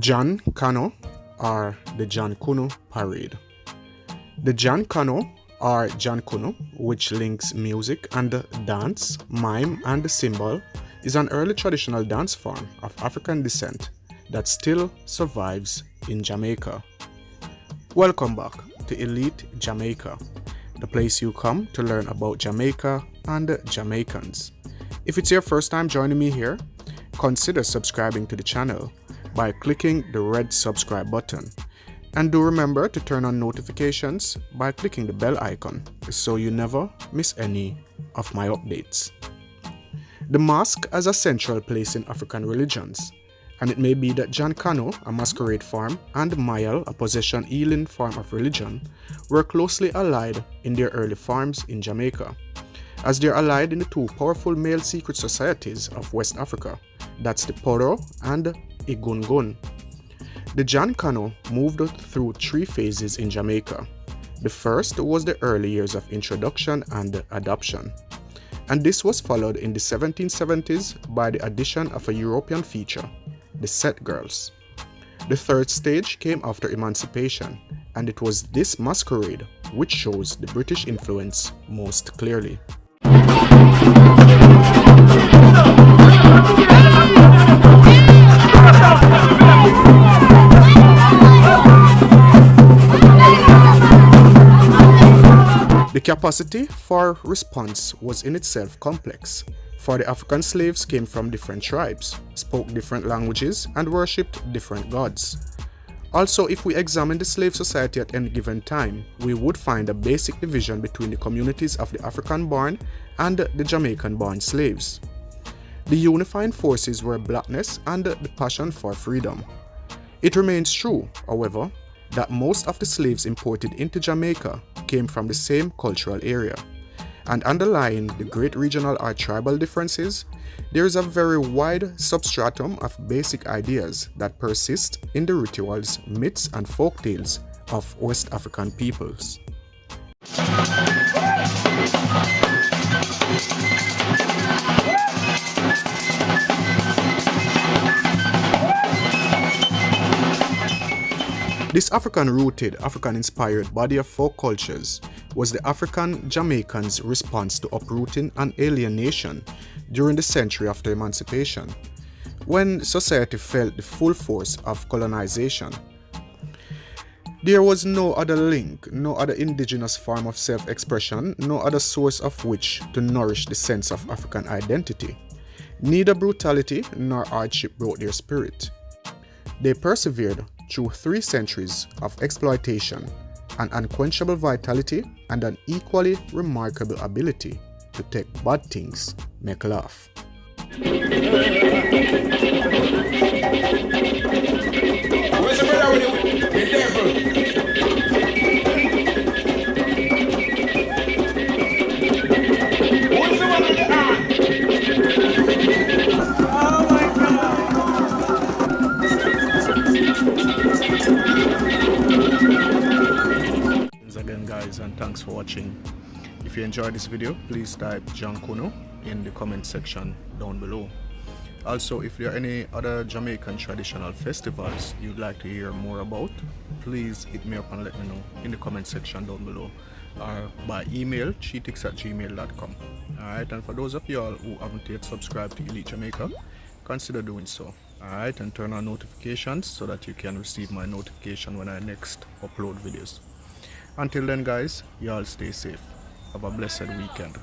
Jan Kano or the Jan Kuno Parade. The Jan Kano or Jan Kuno, which links music and dance, mime and symbol, is an early traditional dance form of African descent that still survives in Jamaica. Welcome back to Elite Jamaica, the place you come to learn about Jamaica and Jamaicans. If it's your first time joining me here, consider subscribing to the channel by clicking the red subscribe button. And do remember to turn on notifications by clicking the bell icon so you never miss any of my updates. The masque has a central place in African religions, and it may be that Jan Kano, a masquerade form, and Mayal, a possession-healing form of religion, were closely allied in their early forms in Jamaica, as they're allied in the two powerful male secret societies of West Africa, that's the Poro and Igungun. The Jan Kano moved through three phases in Jamaica. The first was the early years of introduction and adoption, and this was followed in the 1770s by the addition of a European feature, the Set Girls. The third stage came after emancipation, and it was this masquerade which shows the British influence most clearly. The capacity for response was in itself complex, for the African slaves came from different tribes, spoke different languages, and worshipped different gods. Also, if we examine the slave society at any given time, we would find a basic division between the communities of the African-born and the Jamaican-born slaves. The unifying forces were blackness and the passion for freedom. It remains true, however, that most of the slaves imported into Jamaica came from the same cultural area, and underlying the great regional or tribal differences, there is a very wide substratum of basic ideas that persist in the rituals, myths, and folktales of West African peoples. This African-rooted, African-inspired body of folk cultures was the African Jamaicans' response to uprooting and alienation during the century after emancipation, when society felt the full force of colonization. There was no other link, no other indigenous form of self-expression, no other source of which to nourish the sense of African identity. Neither brutality nor hardship broke their spirit. They persevered through 3 centuries of exploitation, an unquenchable vitality, and an equally remarkable ability to take bad things make laugh. Again, guys, and thanks for watching. If you enjoyed this video, please type Jan Kuno in the comment section down below. Also, if there are any other Jamaican traditional festivals you'd like to hear more about, please hit me up and let me know in the comment section down below, or by email cheatix@gmail.com. Alright, and for those of y'all who haven't yet subscribed to Elite Jamaica, consider doing so. Alright, and turn on notifications so that you can receive my notification when I next upload videos. Until then, guys, y'all stay safe. Have a blessed weekend.